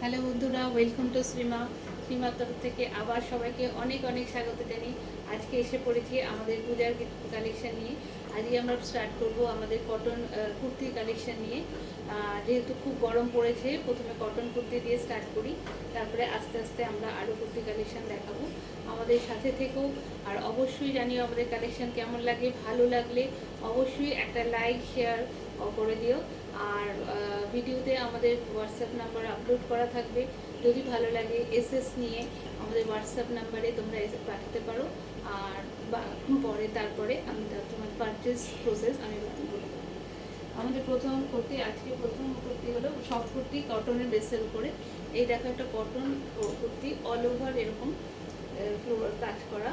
Hello বন্ধুরা, welcome to শ্রীমার তরফ থেকে আবার সবাইকে অনেক অনেক স্বাগত জানি। আজকে এসে পড়েছি আমাদের পূজার কালেকশন নিয়ে। আজকে আমরা স্টার্ট করব আমাদের কটন কুর্তির কালেকশন নিয়ে। যেহেতু খুব গরম পড়েছে, প্রথমে কটন কুর্তি দিয়ে স্টার্ট করি, তারপরে আস্তে আস্তে আমরা আরও কুর্তি কালেকশন দেখাবো। আমাদের সাথে থেকেও আর অবশ্যই জানিও আমাদের কালেকশন কেমন লাগে। ভালো লাগলে অবশ্যই একটা লাইক শেয়ার করে দিও। আর ভিডিওতে আমাদের হোয়াটসঅ্যাপ নাম্বার আপলোড করা থাকবে। যদি ভালো লাগে এসএস নিয়ে আমাদের হোয়াটসঅ্যাপ নাম্বারে তোমরা এসে পাঠাতে পারো। আর পরে তারপরে আমি তোমার পারচেস প্রসেস আমি বলে দেবো। আমাদের প্রথম কুর্তি, আজকে প্রথম কুর্তি হলো সফট কুর্তি কটনের বেসের উপরে। এই দেখো একটা কটন কুর্তি, অল ওভার এরকম ফ্লোরাল কাজ করা,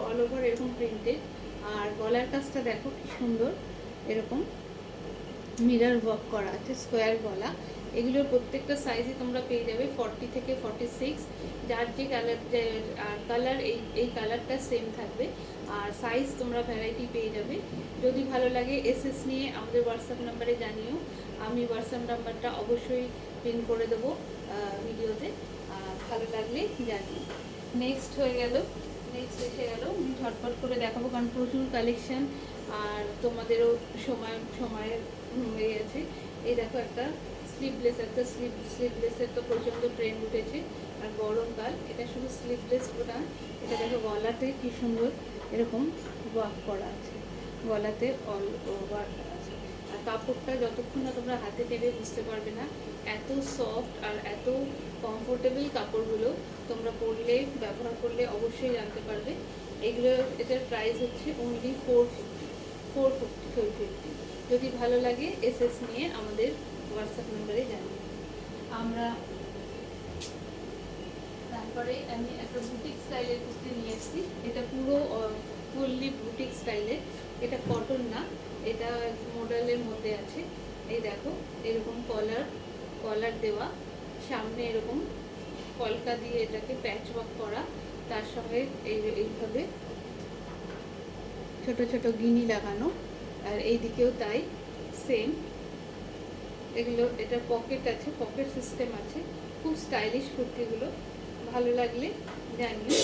অল ওভার এরকম প্রিন্টেড। আর গলার কাজটা দেখো কি সুন্দর, এরকম মিরর ওয়ার্ক করা আছে, স্কোয়ার গলা। এগুলোর প্রত্যেকটা সাইজই তোমরা পেয়ে যাবে 40 থেকে 46। যার যে কালার এই কালারটা সেম থাকবে। আর সাইজ তোমরা ভ্যারাইটি পেয়ে যাবে। যদি ভালো লাগে এসএস নিয়ে আমাদের হোয়াটসঅ্যাপ নাম্বারে জানিও। আমি হোয়াটসঅ্যাপ নাম্বারটা অবশ্যই পিন করে দেবো ভিডিওতে। ভালো লাগলে জানিও। নেক্সট হয়ে গেল, নেক্সট এসে গেল, ঝটপট করে দেখাবো কারণ প্রচুর কালেকশন আর তোমাদেরও সময়ের হয়ে গেছে। এই দেখো একটা স্লিভলেস, একটা স্লিভলেসের তো প্রচণ্ড ট্রেন্ড উঠেছে। আর গরমকাল, এটা শুধু স্লিভলেস না, এটা দেখো গলাতে কি সুন্দর এরকম ওয়ার্ক করা আছে, গলাতে অল ওভার আছে। আর কাপড়টা যতক্ষণ না তোমরা হাতে নেবে বুঝতে পারবে না, এত সফট আর এত কমফোর্টেবল কাপড়গুলো। তোমরা পরলে, ব্যবহার করলে অবশ্যই জানতে পারবে। এগুলো, এটার প্রাইস হচ্ছে অনলি 450। যদি ভালো লাগে এসএস নিয়ে আমাদের হোয়াটসঅ্যাপ নাম্বারে জানিয়ে আমরা। তারপরে আমি একটা বুটিক স্টাইলের কুর্তি নিয়ে এসেছি। এটা পুরো ফুললি বুটিক স্টাইলের। এটা কটন না, এটা মডেলের মধ্যে আছে। এই দেখো এরকম কলার দেওয়া, সামনে এরকম কলকা দিয়ে এটাকে প্যাচ ওয়ার্ক করা, তার সঙ্গে এইভাবে ছোট ছোট গিনি লাগানো। আর এই দিকেও তাই সেম। এগুলো, এটা পকেট আছে, পকেট সিস্টেম আছে। খুব স্টাইলিশ কুর্তিগুলো। ভালো লাগলে জানিও,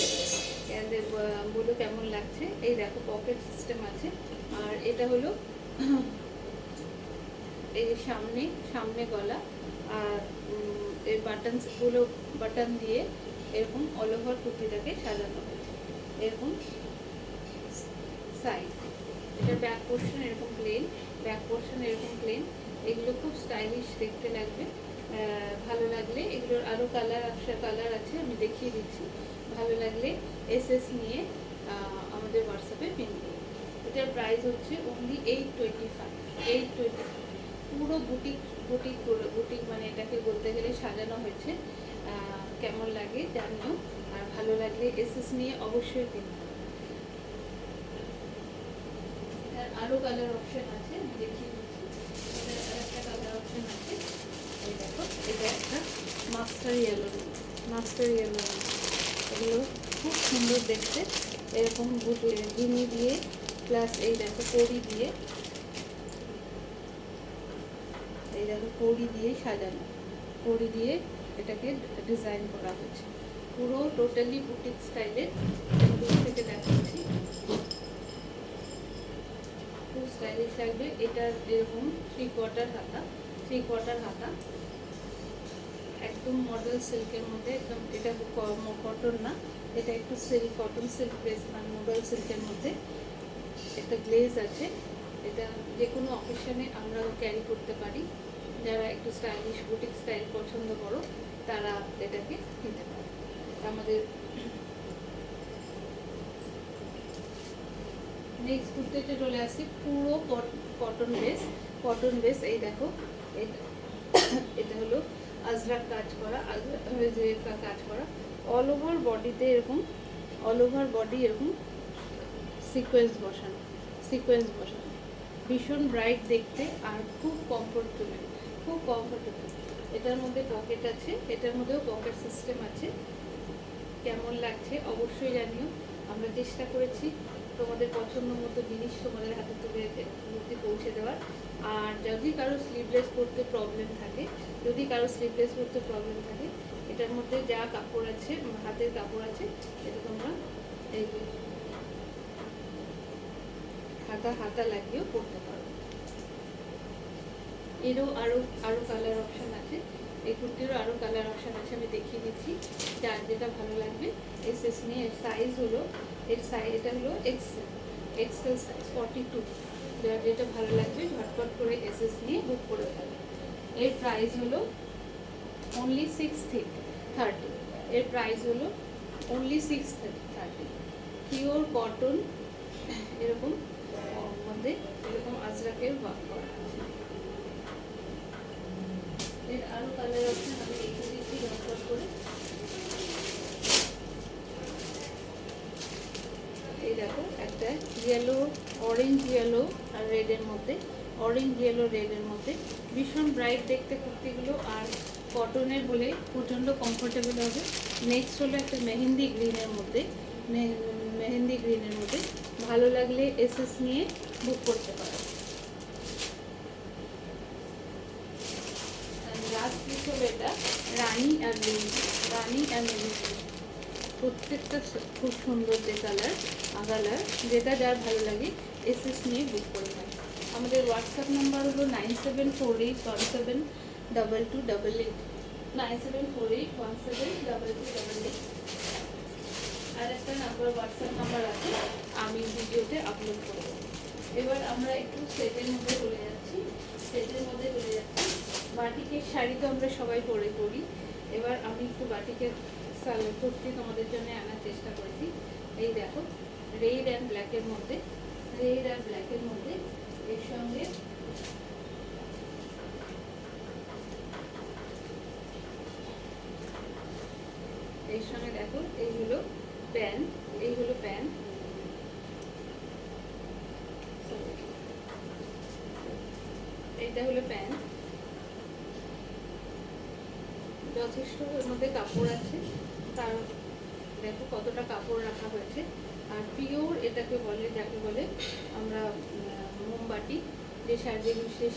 বলো কেমন লাগছে। এই দেখো পকেট সিস্টেম আছে। আর এটা হলো এই সামনে গলা। আর এই বাটনসগুলো, বাটন দিয়ে এরকম অল ওভার কুর্তিটাকে সাজানো হয়েছে। এরকম সাইড, এটা ব্যাক পোর্শন এরকম প্লেন, এগুলো খুব স্টাইলিশ দেখতে লাগবে। ভালো লাগলে, এগুলোর আরও কালার আছে, আমি দেখিয়ে দিচ্ছি। ভালো লাগলে এসএস নিয়ে আমাদের হোয়াটসঅ্যাপে পিন করুন। এটার প্রাইস হচ্ছে অনলি 825। পুরো বুটিক মানে এটাকে বলতে গেলে সাজানো হয়েছে। কেমন লাগে জানিও। আর ভালো লাগলে এসএস নিয়ে অবশ্যই পিন করুন। আরও কালার অপশন আছে, আমি দেখিয়ে দিচ্ছি। এটার আরেকটা কালার অপশন আছে। এই দেখো, এটা একটা মাস্টার ইয়েলো। এগুলো খুব সুন্দর দেখতে। এরকম গিনি দিয়ে প্লাস এই দেখো কড়ি দিয়ে, এই দেখো কড়ি দিয়ে সাজানো, কড়ি দিয়ে এটাকে ডিজাইন করা হয়েছে। পুরো টোটালি বুটিক স্টাইলের। দূর থেকে দেখাচ্ছি, খুব স্টাইলিশ লাগবে। এটা এরকম 3/4 হাতা, একদম মডেল সিল্কের মধ্যে। একদম এটা কটন না, এটা একটু কটন সিল্ক বেস, মানে মডেল সিল্কের মধ্যে। একটা গ্লেজ আছে। এটা যে কোনো অকেশনে আমরা ক্যারি করতে পারি। যারা একটু স্টাইলিশ বুটিক স্টাইল পছন্দ করো তারা এটাকে নিতে পারে। আমাদের নেক্সট কুর্তিতে চলে আসি, পুরো কটন বেস। এই দেখো, এটা হলো আজরাক কাজ করা, অল ওভার বডিতে এরকম, সিকোয়েন্স বসানো, ভীষণ ব্রাইট দেখতে আর খুব কমফোর্টেবল। এটার মধ্যে পকেট আছে, এটার মধ্যেও পকেট সিস্টেম আছে। কেমন লাগছে অবশ্যই জানিও। আমরা চেষ্টা করেছি তোমাদের পছন্দ মতো জিনিস তোমাদের হাতে তুলে পৌঁছে দেওয়ার। আর যদি কারো স্লিভলেস পরতে প্রবলেম থাকে এটার মধ্যে যা কাপড় আছে, হাতের কাপড় আছে, এটা তোমরা এই যে হাতা লাগিয়েও পরতে পারো। এরও আরও কালার অপশান আছে, এই কুর্তিরও আরও কালার অপশান আছে, আমি দেখিয়ে দিচ্ছি। যার যেটা ভালো লাগবে এসএস নিয়ে। এর সাইজ হলো এটা হলো এক্সেল সাইজ 42। যার যেটা ভালো লাগবে ঝটপট করে এসএস নিয়ে বুক করে ফেলো। এর প্রাইস হলো অনলি 630। এর প্রাইস হলো অনলি 630। পিওর কটন, এরকম মধ্যে এরকম আজরাকের ওয়ার্ক করা আছে। এর আরো কালার অপশন আমি দেখিয়ে দিচ্ছি ঝটপট করে। এই দেখো একটা ইয়েলো, অরেঞ্জ ইয়েলো আর রেডের মধ্যে, অরেঞ্জ ইয়েলো রেডের মধ্যে ভীষণ ব্রাইট দেখতে কুর্তিগুলো, আর কটনের বলে প্রচণ্ড কমফোর্টেবল হবে। নেক্সট হলো একটা মেহেন্দি গ্রিনের মধ্যে, মেহেন্দি গ্রিনের মধ্যে ভালো লাগলে এসএস নিয়ে বুক করতে পারো। লাস্ট পিস হলো এটা রানী আর মেহেন্দি। প্রত্যেকটা খুব সুন্দর যে কালার, যেটা যার ভালো লাগে এসএস নিয়ে বুক করে নেয়। আমাদের হোয়াটসঅ্যাপ নাম্বার হলো 9748172288, 9748172288। আর একটা নাম্বার হোয়াটসঅ্যাপ নাম্বার আছে, আমি ভিডিওতে আপলোড করব। এবার আমরা একটু সেটের মধ্যে চলে যাচ্ছি। বাটিকের শাড়ি তো আমরা সবাই পরি। এবার আমি একটু বাটিকের সালোয়ার কুর্তি তোমাদের জন্য আনার চেষ্টা করেছি। এই দেখো রেড অ্যান্ড ব্ল্যাকের মধ্যে, এর সঙ্গে দেখো এই হলো প্যান্ট, এইটা হলো প্যান্ট। যথেষ্ট এর মধ্যে কাপড় আছে, তার দেখো কতটা কাপড় রাখা হয়েছে। আর পিওর এটাকে বলে, যাকে বলে আমরা মোমবাটি, যে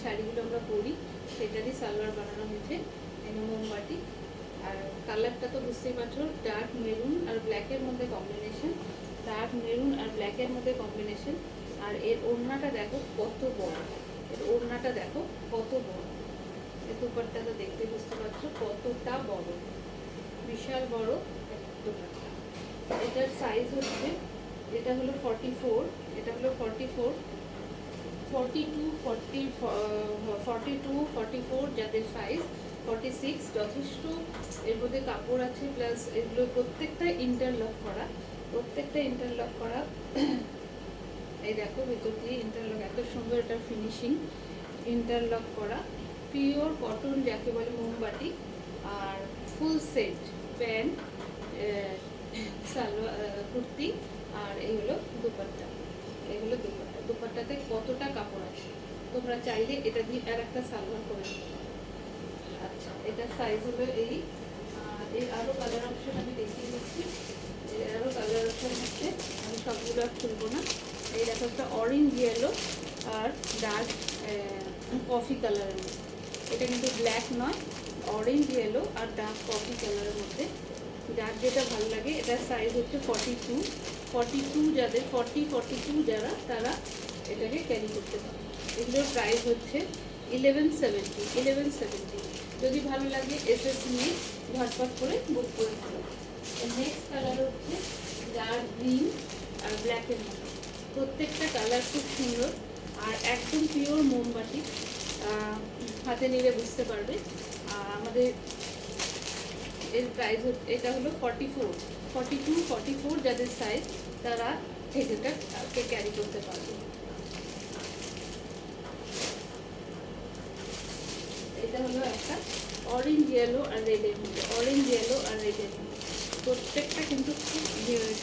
শাড়িগুলো আমরা পরি সেটারই সালোয়ার বানানো হয়েছে মোমবাটি। আর কালারটা তো বুঝতেই পারছো, ডার্ক মেরুন আর ব্ল্যাকের মধ্যে কম্বিনেশন। আর এর ওড়নাটা দেখো কত বড়, এই দুপাট্টাটা দেখতে বুঝতে পারছো কতটা বড়, বিশাল বড় দুপাট্টা। এটার সাইজ হচ্ছে, এটা হলো 44, 42, যাদের সাইজ 46 যথেষ্ট এর মধ্যে কাপড় আছে। প্লাস এগুলো প্রত্যেকটা ইন্টারলক করা। এই দেখো ভেতর দিয়ে ইন্টারলক, এত সুন্দর এটা ফিনিশিং, ইন্টারলক করা। পিওর কটন যাকে বলে মোমবাটি। আর full set pant, salwar kurti, আর এই হলো দুপাট্টা। দুপাট্টাতে কতটা কাপড় আছে, তোমরা চাইলে এটা দিয়ে আর একটা সালোয়ার করে নিতে পারো। আচ্ছা, এটার সাইজ হলো এই। আর এর আরও কালার অপশন আমি দেখিয়ে দিচ্ছি। হচ্ছে, আমি সবগুলো আর খুলবো না। এই দেখো একটা অরেঞ্জ ইয়েলো আর ডার্ক কফি কালারের মধ্যে, এটা কিন্তু ব্ল্যাক নয়, অরেঞ্জ ইয়েলো আর ডার্ক কফি কালারের মধ্যে। যার যেটা ভালো লাগে, এটার সাইজ হচ্ছে 42, যাদের 42 যারা, তারা এটাকে ক্যারি করতে পারে। এগুলোর প্রাইস হচ্ছে 1170। যদি ভালো লাগে এসএস নিয়ে ঝটপট করে বুক করে ফেলো। নেক্সট কালার হচ্ছে ডার্ক গ্রিন আর ব্ল্যাকের মধ্যে। প্রত্যেকটা কালার খুব সুন্দর আর একদম পিওর মোমবাটি, হাতে নিলে বুঝতে পারবে। আমাদের এর প্রাইস এটা হলো 42, যাদের সাইজ, তারা এটাকে ক্যারি করতে পারবে। এটা হলো একটা অরেঞ্জ ইয়েলো আর রেডের মধ্যে, প্রত্যেকটা কিন্তু খুব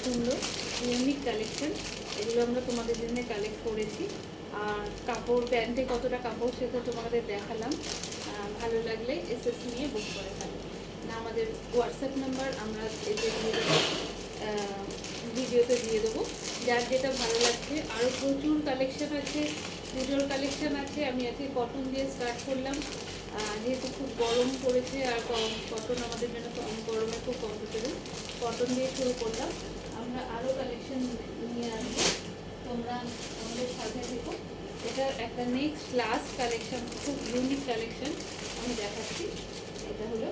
সুন্দর ইউনিক কালেকশন। এগুলো আমরা তোমাদের জন্য কালেক্ট করেছি। আর কাপড়, প্যান্টে কতটা কাপড় সেটা তোমাদের দেখালাম। ভালো লাগলে এসএস নিয়ে বুক করে ফেলো। না, আমাদের হোয়াটসঅ্যাপ নাম্বার আমরা ভিডিওতে দিয়ে দেবো। যার যেটা ভালো লাগছে। আরও প্রচুর কালেকশন আছে, পুজোর কালেকশন আছে। আমি আজকে কটন দিয়ে স্টার্ট করলাম, যেহেতু খুব গরম পড়েছে আর কটন আমাদের জন্য গরমে খুব কমফোর্টেবল, কটন দিয়ে শুরু করলাম। আমরা আরও কালেকশন নিয়ে আসবো, তোমরা আমাদের সাথে থেকো। এটা একটা নেক্সট লাস্ট কালেকশন, খুব ইউনিক কালেকশন আমি দেখাচ্ছি। এটা হলো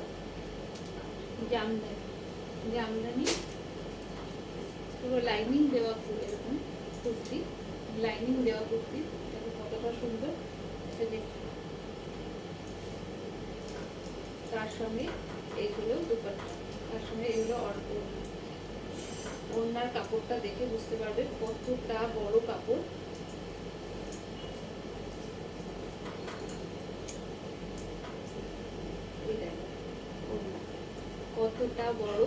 জামদানি, জামদানি পুরো লাইনিং দেওয়া, এরকম কুর্তি, লাইনিং দেওয়া কুর্তি, দেখো কতটা সুন্দর। তার সঙ্গে এইগুলো দুপাট্টা, তার সঙ্গে এগুলো ওড়নার কাপড়টা দেখে বুঝতে পারবে কতটা বড় কাপড়। এই দেখো ওড়না কতটা বড়,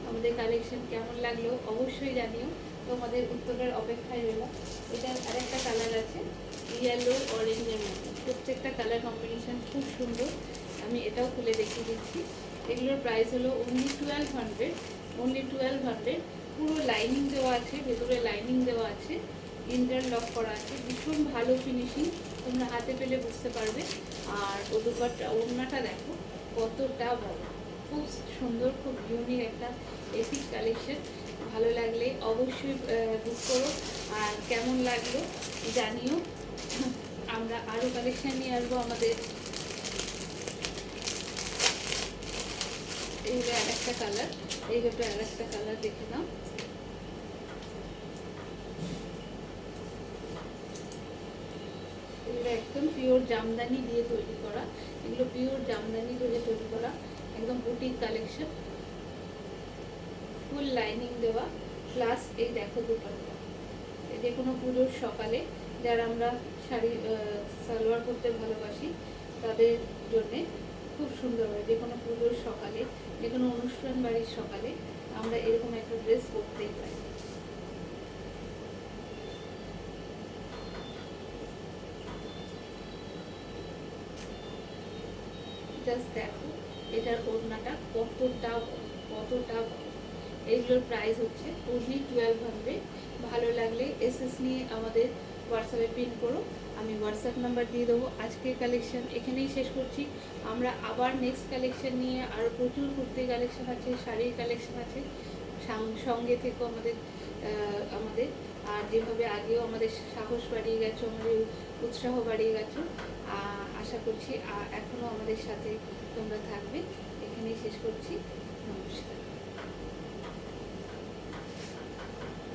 আমাদের কালেকশন কেমন লাগলো অবশ্যই জানিও, তোমাদের উত্তরের অপেক্ষায় রইলাম। এটার আরেকটা কালার আছে ইয়েলো অরেঞ্জের মধ্যে, প্রত্যেকটা কালার কম্বিনেশন খুব সুন্দর। আমি এটাও খুলে দেখিয়ে দিচ্ছি। এগুলোর প্রাইস হলো অনলি 1200, অনলি 1200। পুরো লাইনিং দেওয়া আছে, ভেতরে লাইনিং দেওয়া আছে, ইন্টারলক করা আছে, ভীষণ ভালো ফিনিশিং, তোমরা হাতে পেলে বুঝতে পারবে। আর ও দুপাট্টা ওড়নাটা দেখো কতটা বড়, খুব সুন্দর, খুব ইউনিক একটা এপিক কালেকশন। ভালো লাগলে অবশ্যই বুক করো, আর কেমন লাগলো জানিও। আমরা আরও কালেকশন নিয়ে আসবো আমাদের। এইগুলো আর একটা কালার, এইগুলো আর একটা কালার দেখে নাও। এগুলো একদম পিওর জামদানি দিয়ে তৈরি করা, এগুলো পিওর জামদানি দিয়ে তৈরি করা, একদম বুটিক কালেকশন, ফুল লাইনিং দেওয়া, প্লাস এই দেখো দুপাট্টা। যে কোনো পুজোর সকালে যারা আমরা শাড়ি সালোয়ার করতে ভালোবাসি তাদের জন্যে খুব সুন্দর হয়। যে কোনো পুজোর সকালে, যে কোনো অনুষ্ঠান বাড়ির সকালে আমরা এরকম একটা ড্রেস পরতেই পারি। জাস্ট দেখো এটার ওড়নাটা কতটা কতটা বড়। এইগুলোর প্রাইস হচ্ছে অনলি 1200। ভালো লাগলে এসএস নিয়ে আমাদের হোয়াটসঅ্যাপে পিন করো, আমি হোয়াটসঅ্যাপ নাম্বার দিয়ে দেবো। আজকের কালেকশন এখানেই শেষ করছি। আমরা আবার নেক্সট কালেকশন নিয়ে আরও প্রচুর কুর্তি কালেকশন আছে, শাড়ির কালেকশন আছে, সঙ্গে থেকো আমাদের আমাদের। আর যেভাবে আগেও আমাদের সাহস বাড়িয়ে গেছো, আমাদের উৎসাহ বাড়িয়ে গেছো, আশা করছি এখনও আমাদের সাথে তোমরা থাকবে। এখানেই শেষ করছি, নমস্কার।